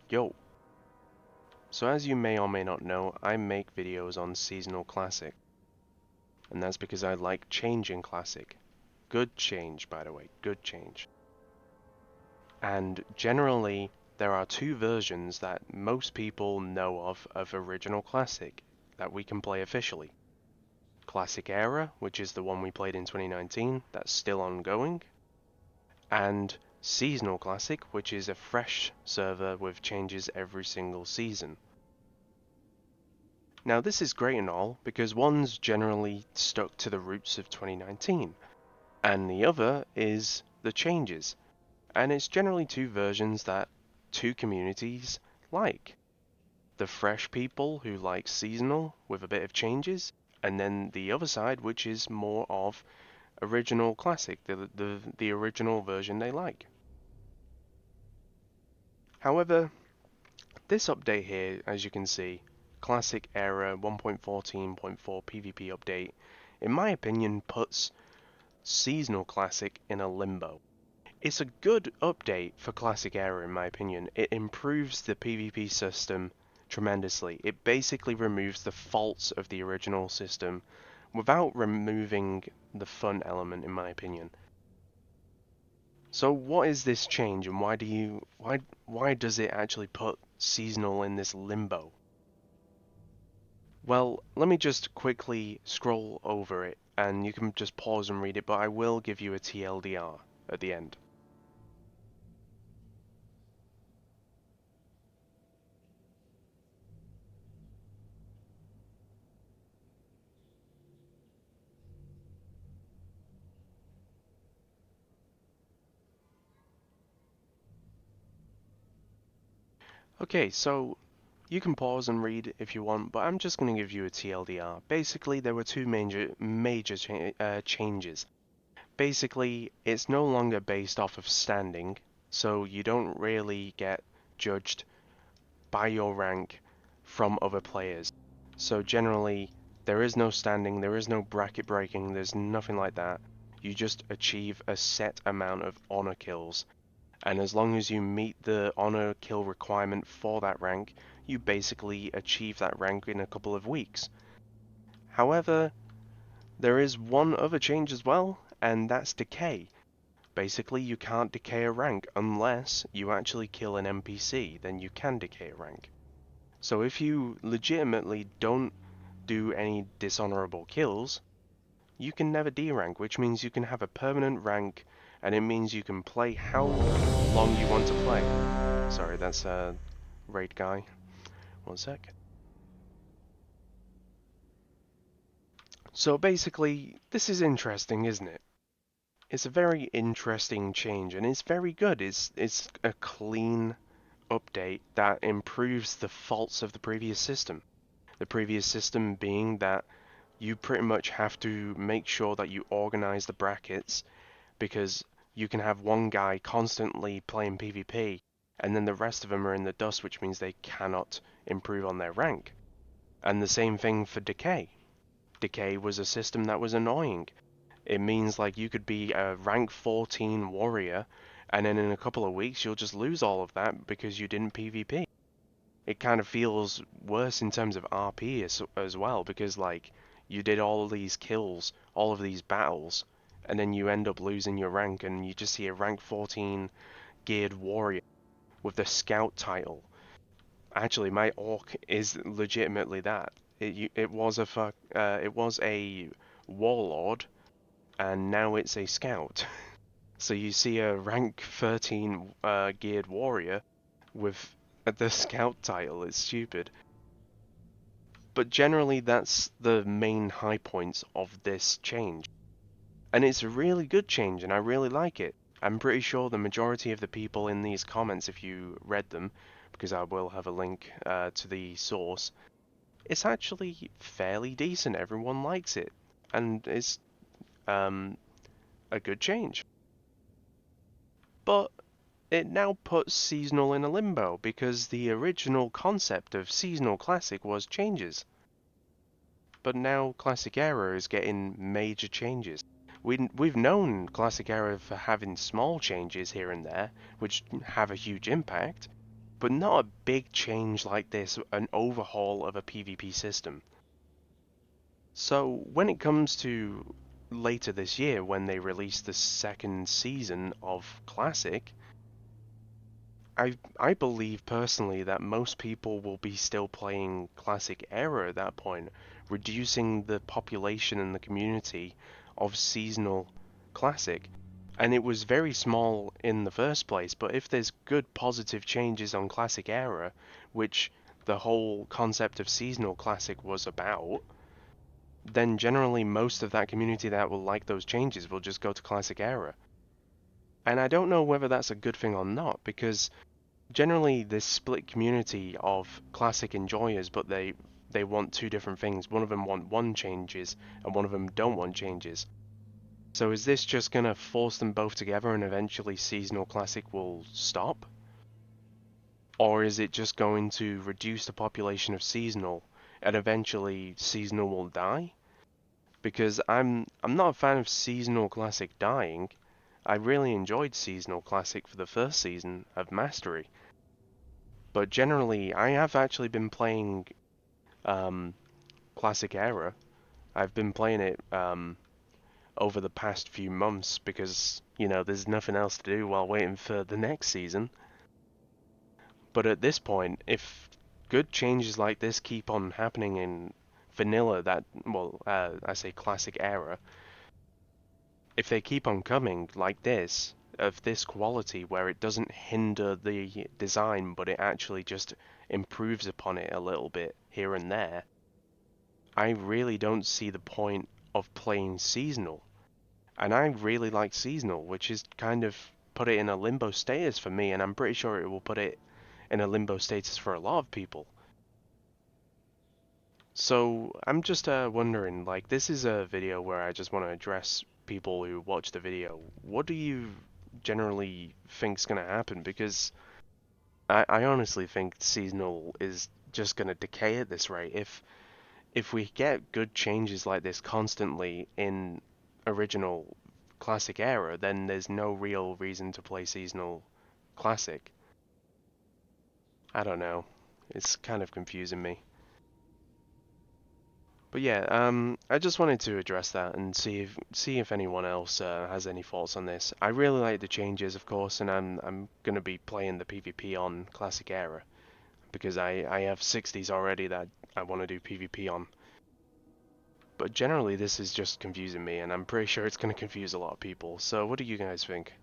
Yo, so as you may or may not know, I make videos on seasonal classic, and that's because I like change in classic. Good change, by the way, good change. And generally, there are two versions that most people know of original classic that we can play officially. Classic Era, which is the one we played in 2019, that's still ongoing, and Seasonal Classic, which is a fresh server with changes every single season. Now this is great and all, because one's generally stuck to the roots of 2019, and the other is the changes, and it's generally two versions that two communities like. The fresh people who like seasonal with a bit of changes, and then the other side which is more of original classic, the original version they like. However, this update here, as you can see, Classic Era 1.14.4 PvP update, in my opinion, puts Seasonal Classic in a limbo. It's a good update for Classic Era, in my opinion. It improves the PvP system tremendously. It basically removes the faults of the original system without removing the fun element, in my opinion. So what is this change, and why does it actually put seasonal in this limbo? Well, let me just quickly scroll over it, and you can just pause and read it, but I will give you a TLDR at the end. Okay, so you can pause and read if you want, but I'm just going to give you a TLDR. Basically, there were two major changes. Basically, it's no longer based off of standing, so you don't really get judged by your rank from other players. So generally, there is no standing, there is no bracket breaking, there's nothing like that. You just achieve a set amount of honor kills, and as long as you meet the honor kill requirement for that rank, you basically achieve that rank in a couple of weeks. However, there is one other change as well, and that's decay. Basically, you can't decay a rank unless you actually kill an NPC, then you can decay a rank. So if you legitimately don't do any dishonorable kills, you can never D-rank, which means you can have a permanent rank, and it means you can play how long you want to play. Sorry, that's a raid guy. One sec. So basically, this is interesting, isn't it? It's a very interesting change, and it's very good. It's a clean update that improves the faults of the previous system. The previous system being that you pretty much have to make sure that you organize the brackets, because you can have one guy constantly playing PvP and then the rest of them are in the dust, which means they cannot improve on their rank. And the same thing for Decay. Decay was a system that was annoying. It means like you could be a rank 14 warrior and then in a couple of weeks you'll just lose all of that because you didn't PvP. It kind of feels worse in terms of RP as well, because like you did all these kills, all of these battles, and then you end up losing your rank and you just see a rank 14 geared warrior with the scout title. Actually, my orc is legitimately that. It was a warlord, and now it's a scout. So you see a rank 13 geared warrior with the scout title. It's stupid. But generally, that's the main high points of this change. And it's a really good change, and I really like it. I'm pretty sure the majority of the people in these comments, if you read them, because I will have a link to the source, it's actually fairly decent. Everyone likes it, and it's um, a good change. But it now puts seasonal in a limbo, because the original concept of seasonal classic was changes. But now Classic Era is getting major changes. We've known Classic Era for having small changes here and there, which have a huge impact, but not a big change like this, an overhaul of a PvP system. So when it comes to later this year, when they release the second season of Classic, I believe personally that most people will be still playing Classic Era at that point, reducing the population and the community of seasonal Classic. And it was very small in the first place, but if there's good positive changes on Classic Era, which the whole concept of seasonal Classic was about, then generally most of that community that will like those changes will just go to Classic Era. And I don't know whether that's a good thing or not, because generally this split community of Classic enjoyers, but they want two different things. One of them want one changes, and one of them don't want changes. So is this just gonna force them both together and eventually seasonal Classic will stop? Or is it just going to reduce the population of seasonal and eventually seasonal will die? Because I'm not a fan of seasonal Classic dying. I really enjoyed seasonal Classic for the first season of Mastery. But generally I have actually been playing um, Classic Era. I've been playing it over the past few months because, you know, there's nothing else to do while waiting for the next season. But at this point, if good changes like this keep on happening in vanilla, I say Classic Era, if they keep on coming like this, of this quality, where it doesn't hinder the design, but it actually just improves upon it a little bit here and there, I really don't see the point of playing seasonal. And I really like seasonal, which is kind of put it in a limbo status for me, and I'm pretty sure it will put it in a limbo status for a lot of people. So I'm just wondering, like, this is a video where I just want to address people who watch the video. What do you generally think's gonna happen? Because I honestly think seasonal is just gonna decay at this rate. If we get good changes like this constantly in original Classic Era, then there's no real reason to play seasonal Classic. I don't know. It's kind of confusing me. But yeah, I just wanted to address that and see if anyone else has any thoughts on this. I really like the changes, of course, and I'm gonna be playing the PvP on Classic Era because I have 60s already that I want to do PvP on. But generally, this is just confusing me, and I'm pretty sure it's gonna confuse a lot of people. So what do you guys think?